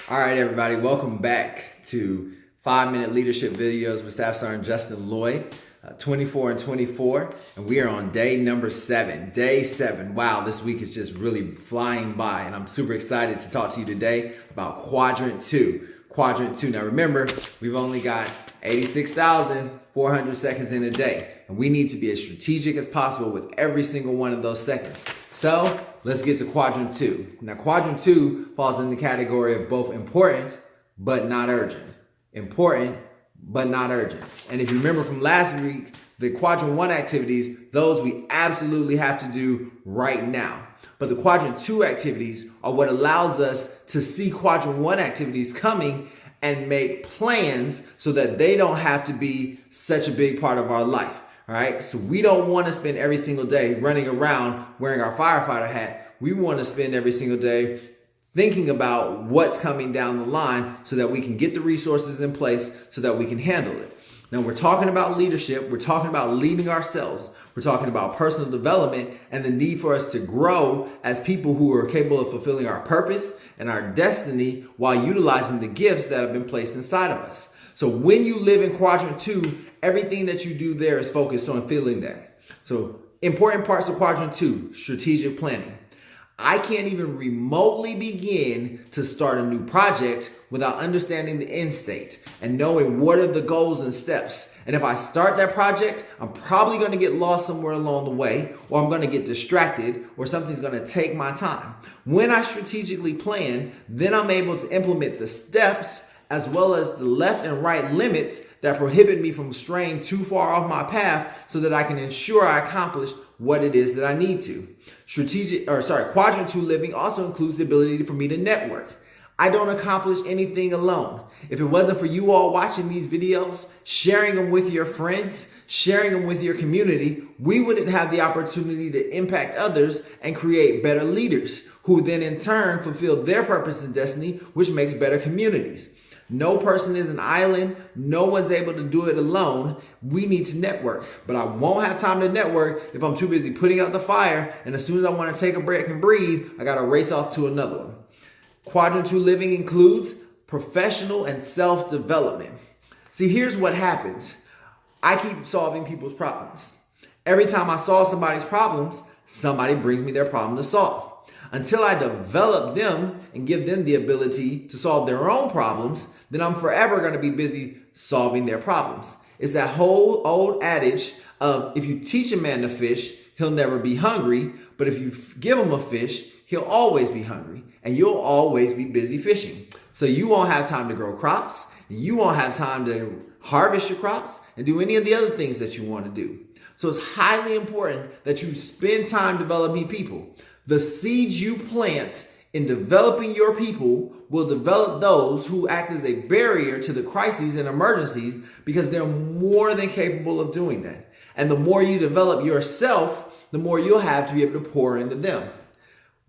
All right, everybody, welcome back to 5-minute leadership videos with Staff Sergeant Justin Lloyd, 24 and 24, and we are on day number 7. Day 7. Wow, this week is just really flying by, and I'm super excited to talk to you today about Quadrant 2. Quadrant 2. Now remember, we've only got 86,400 seconds in a day, and we need to be as strategic as possible with every single one of those seconds. So let's get to Quadrant 2. Now Quadrant 2 falls in the category of both important but not urgent. Important but not urgent. And if you remember from last week, the Quadrant 1 activities, those we absolutely have to do right now. But the Quadrant 2 activities are what allows us to see Quadrant 1 activities coming and make plans so that they don't have to be such a big part of our life. All right, so we don't want to spend every single day running around wearing our firefighter hat. We want to spend every single day thinking about what's coming down the line so that we can get the resources in place so that we can handle it. Now, we're talking about leadership. We're talking about leading ourselves. We're talking about personal development and the need for us to grow as people who are capable of fulfilling our purpose and our destiny while utilizing the gifts that have been placed inside of us. So when you live in Quadrant 2, everything that you do there is focused on filling that. So important parts of Quadrant 2, strategic planning. I can't even remotely begin to start a new project without understanding the end state and knowing what are the goals and steps. And if I start that project, I'm probably going to get lost somewhere along the way, or I'm going to get distracted, or something's going to take my time. When I strategically plan, then I'm able to implement the steps as well as the left and right limits that prohibit me from straying too far off my path so that I can ensure I accomplish what it is that I need to. Quadrant 2 living also includes the ability for me to network. I don't accomplish anything alone. If it wasn't for you all watching these videos, sharing them with your friends, sharing them with your community, we wouldn't have the opportunity to impact others and create better leaders who then in turn fulfill their purpose and destiny, which makes better communities. No person is an island. No one's able to do it alone. We need to network. But I won't have time to network if I'm too busy putting out the fire. And as soon as I want to take a break and breathe, I got to race off to another one. Quadrant 2 living includes professional and self-development. See, here's what happens. I keep solving people's problems. Every time I solve somebody's problems, somebody brings me their problem to solve. Until I develop them and give them the ability to solve their own problems, then I'm forever going to be busy solving their problems. It's that whole old adage of if you teach a man to fish, he'll never be hungry. But if you give him a fish, he'll always be hungry and you'll always be busy fishing. So you won't have time to grow crops. You won't have time to harvest your crops and do any of the other things that you want to do. So it's highly important that you spend time developing people. The seeds you plant in developing your people will develop those who act as a barrier to the crises and emergencies because they're more than capable of doing that. And the more you develop yourself, the more you'll have to be able to pour into them.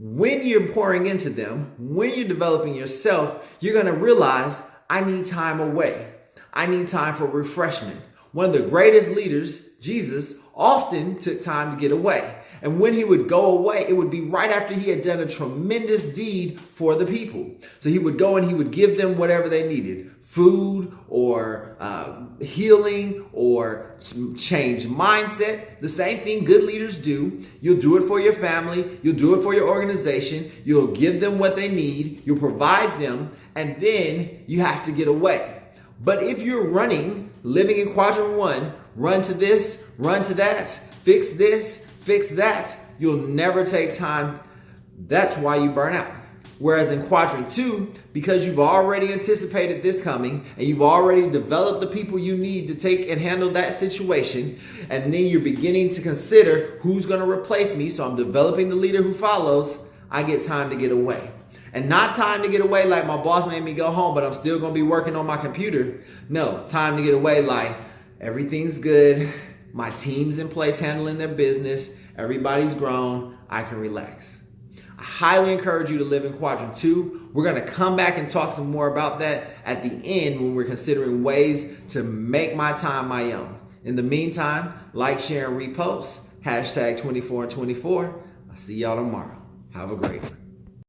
When you're pouring into them, when you're developing yourself, you're going to realize, I need time away. I need time for refreshment. One of the greatest leaders, Jesus, often took time to get away. And when he would go away, it would be right after he had done a tremendous deed for the people. So he would go and he would give them whatever they needed. Food or healing or change mindset. The same thing good leaders do. You'll do it for your family. You'll do it for your organization. You'll give them what they need. You'll provide them. And then you have to get away. But if you're living in Quadrant 1, run to this, run to that, fix this, fix that, you'll never take time. That's why you burn out. Whereas in Quadrant 2, because you've already anticipated this coming and you've already developed the people you need to take and handle that situation, and then you're beginning to consider who's going to replace me, so I'm developing the leader who follows, I get time to get away. And not time to get away like my boss made me go home, but I'm still going to be working on my computer. No, time to get away like everything's good. My team's in place handling their business. Everybody's grown. I can relax. I highly encourage you to live in Quadrant 2. We're going to come back and talk some more about that at the end when we're considering ways to make my time my own. In the meantime, like, share, and repost. #24 and 24. I'll see y'all tomorrow. Have a great one.